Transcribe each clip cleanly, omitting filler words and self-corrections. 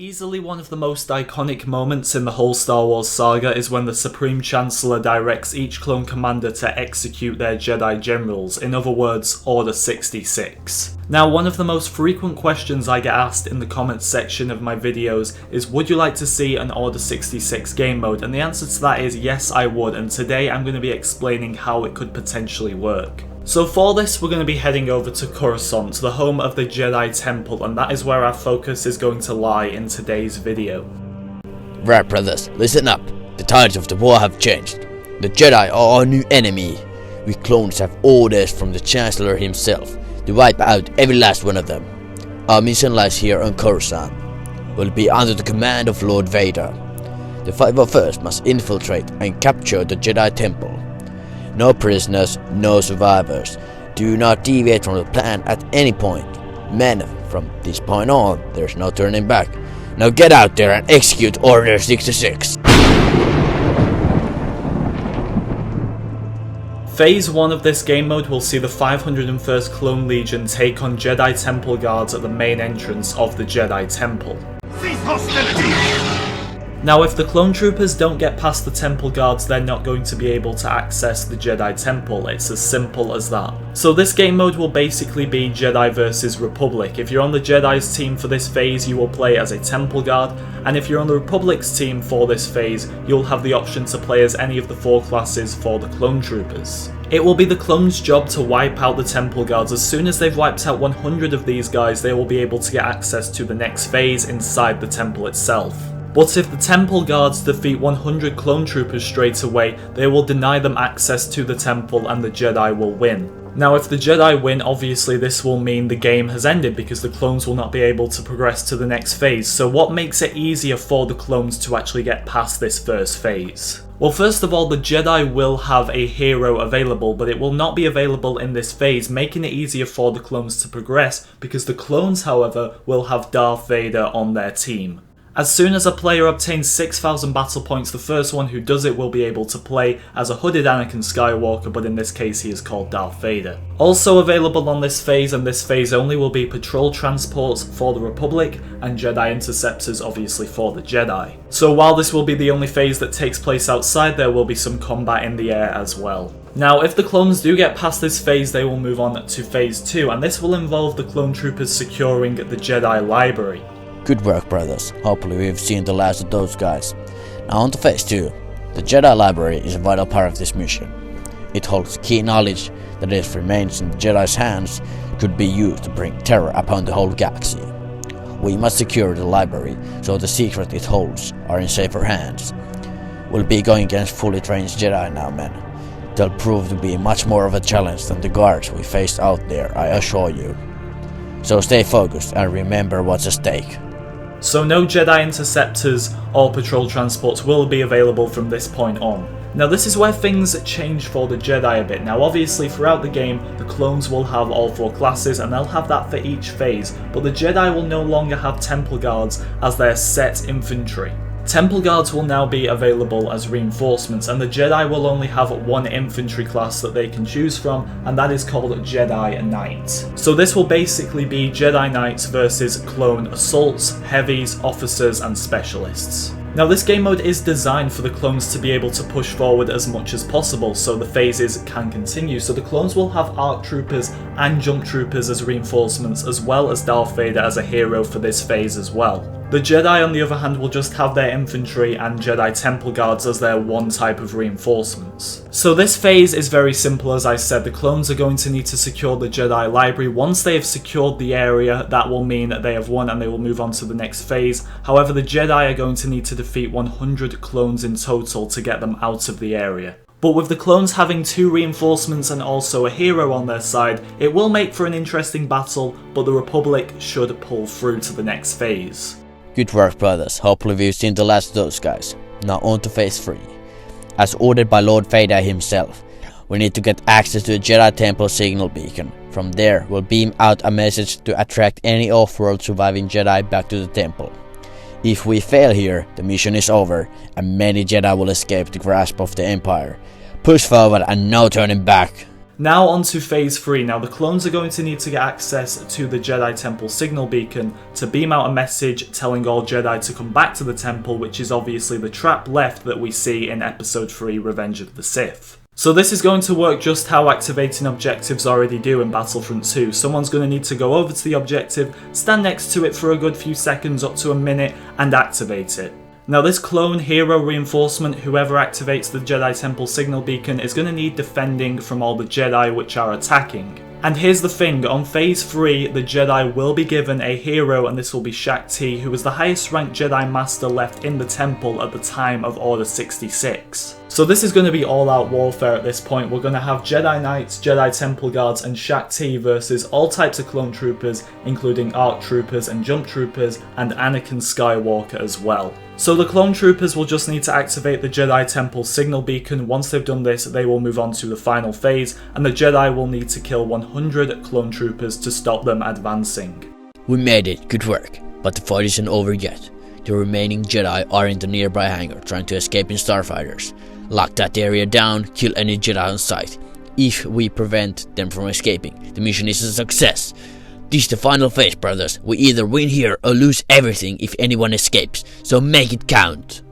Easily one of the most iconic moments in the whole Star Wars saga is when the Supreme Chancellor directs each clone commander to execute their Jedi generals, in other words, Order 66. Now, one of the most frequent questions I get asked in the comments section of my videos is, would you like to see an Order 66 game mode? And the answer to that is yes, I would, and today I'm going to be explaining how it could potentially work. So for this, we're going to be heading over to Coruscant, the home of the Jedi Temple, and that is where our focus is going to lie in today's video. Right, brothers, listen up. The tides of the war have changed. The Jedi are our new enemy. We clones have orders from the Chancellor himself to wipe out every last one of them. Our mission lies here on Coruscant. We'll be under the command of Lord Vader. The 501st must infiltrate and capture the Jedi Temple. No prisoners, no survivors. Do not deviate from the plan at any point. Men, from this point on, there's no turning back. Now get out there and execute Order 66. Phase 1 of this game mode will see the 501st Clone Legion take on Jedi Temple guards at the main entrance of the Jedi Temple. Cease hostility! Now, if the clone troopers don't get past the temple guards, they're not going to be able to access the Jedi Temple. It's as simple as that. So this game mode will basically be Jedi versus Republic. If you're on the Jedi's team for this phase, you will play as a temple guard, and if you're on the Republic's team for this phase, you'll have the option to play as any of the 4 classes for the clone troopers. It will be the clones' job to wipe out the temple guards. As soon as they've wiped out 100 of these guys, they will be able to get access to the next phase inside the temple itself. But if the temple guards defeat 100 clone troopers straight away, they will deny them access to the temple and the Jedi will win. Now, if the Jedi win, obviously this will mean the game has ended because the clones will not be able to progress to the next phase. So what makes it easier for the clones to actually get past this first phase? Well, first of all, the Jedi will have a hero available, but it will not be available in this phase, making it easier for the clones to progress because the clones, however, will have Darth Vader on their team. As soon as a player obtains 6,000 battle points, the first one who does it will be able to play as a hooded Anakin Skywalker, but in this case he is called Darth Vader. Also available on this phase, and this phase only, will be patrol transports for the Republic and Jedi interceptors obviously for the Jedi. So while this will be the only phase that takes place outside, there will be some combat in the air as well. Now, if the clones do get past this phase, they will move on to phase 2, and this will involve the clone troopers securing the Jedi library. Good work, brothers. Hopefully we've seen the last of those guys. Now on to phase 2. The Jedi Library is a vital part of this mission. It holds key knowledge that if remains in the Jedi's hands could be used to bring terror upon the whole galaxy. We must secure the library so the secrets it holds are in safer hands. We'll be going against fully trained Jedi now, men. They'll prove to be much more of a challenge than the guards we faced out there, I assure you. So stay focused and remember what's at stake. So no Jedi interceptors or patrol transports will be available from this point on. Now this is where things change for the Jedi a bit. Now obviously throughout the game the clones will have all 4 classes and they'll have that for each phase, but the Jedi will no longer have temple guards as their set infantry. Temple guards will now be available as reinforcements, and the Jedi will only have 1 infantry class that they can choose from, and that is called Jedi Knight. So this will basically be Jedi Knights versus clone assaults, heavies, officers and specialists. Now this game mode is designed for the clones to be able to push forward as much as possible so the phases can continue, so the clones will have ARC troopers and jump troopers as reinforcements, as well as Darth Vader as a hero for this phase as well. The Jedi on the other hand will just have their infantry and Jedi Temple guards as their one type of reinforcements. So this phase is very simple. As I said, the clones are going to need to secure the Jedi library. Once they have secured the area, that will mean that they have won and they will move on to the next phase. However, the Jedi are going to need to defeat 100 clones in total to get them out of the area. But with the clones having 2 reinforcements and also a hero on their side, it will make for an interesting battle, but the Republic should pull through to the next phase. Good work, brothers. Hopefully we've seen the last of those guys. Now on to phase 3. As ordered by Lord Vader himself, we need to get access to the Jedi Temple signal beacon. From there, we'll beam out a message to attract any off-world surviving Jedi back to the temple. If we fail here, the mission is over, and many Jedi will escape the grasp of the Empire. Push forward and no turning back. Now on to Phase 3. Now the clones are going to need to get access to the Jedi Temple signal beacon to beam out a message telling all Jedi to come back to the temple, which is obviously the trap left that we see in Episode 3 Revenge of the Sith. So this is going to work just how activating objectives already do in Battlefront 2. Someone's going to need to go over to the objective, stand next to it for a good few seconds up to a minute, and activate it. Now this clone hero reinforcement, whoever activates the Jedi Temple signal beacon, is going to need defending from all the Jedi which are attacking. And here's the thing, on Phase 3 the Jedi will be given a hero, and this will be Shaak Ti, who was the highest ranked Jedi Master left in the temple at the time of Order 66. So this is going to be all out warfare at this point. We're going to have Jedi Knights, Jedi Temple Guards and Shaak Ti versus all types of clone troopers, including ARC troopers and jump troopers, and Anakin Skywalker as well. So the clone troopers will just need to activate the Jedi Temple signal beacon. Once they've done this, they will move on to the final phase, and the Jedi will need to kill 100 clone troopers to stop them advancing. We made it, good work, but the fight isn't over yet. The remaining Jedi are in the nearby hangar trying to escape in starfighters. Lock that area down, kill any Jedi on sight. If we prevent them from escaping, the mission is a success. This is the final phase, brothers. We either win here or lose everything if anyone escapes, so make it count.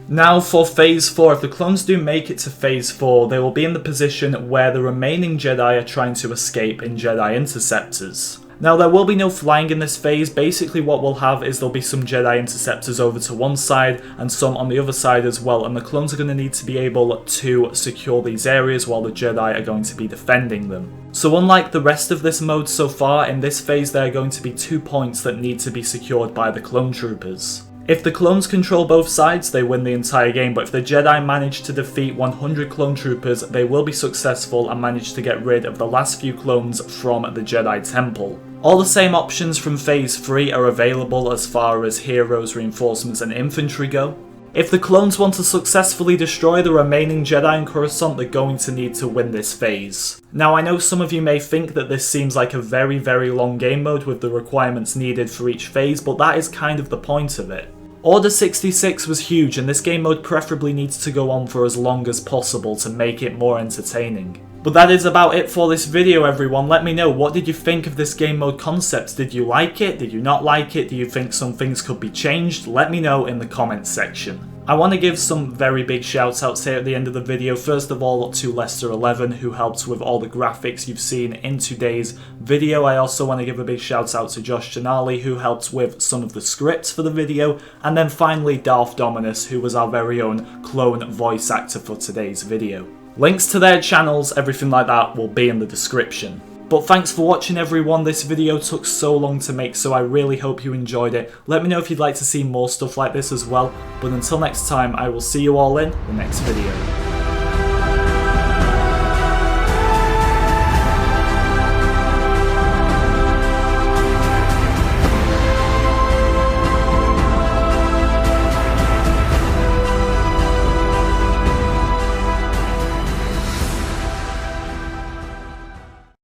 Now for Phase 4, if the clones do make it to Phase 4, they will be in the position where the remaining Jedi are trying to escape in Jedi Interceptors. Now there will be no flying in this phase. Basically what we'll have is there'll be some Jedi Interceptors over to one side and some on the other side as well, and the clones are going to need to be able to secure these areas while the Jedi are going to be defending them. So unlike the rest of this mode so far, in this phase there are going to be 2 points that need to be secured by the clone troopers. If the clones control both sides, they win the entire game, but if the Jedi manage to defeat 100 clone troopers, they will be successful and manage to get rid of the last few clones from the Jedi Temple. All the same options from Phase 3 are available as far as heroes, reinforcements and infantry go. If the clones want to successfully destroy the remaining Jedi in Coruscant, they're going to need to win this phase. Now I know some of you may think that this seems like a very long game mode with the requirements needed for each phase, but that is kind of the point of it. Order 66 was huge, and this game mode preferably needs to go on for as long as possible to make it more entertaining. But that is about it for this video, everyone. Let me know, what did you think of this game mode concept? Did you like it? Did you not like it? Do you think some things could be changed? Let me know in the comments section. I want to give some very big shout outs here at the end of the video. First of all to Lester11, who helped with all the graphics you've seen in today's video. I also want to give a big shout out to Josh Janali, who helped with some of the scripts for the video. And then finally Darth Dominus, who was our very own clone voice actor for today's video. Links to their channels, everything like that, will be in the description. But thanks for watching, everyone. This video took so long to make, so I really hope you enjoyed it. Let me know if you'd like to see more stuff like this as well. But until next time, I will see you all in the next video.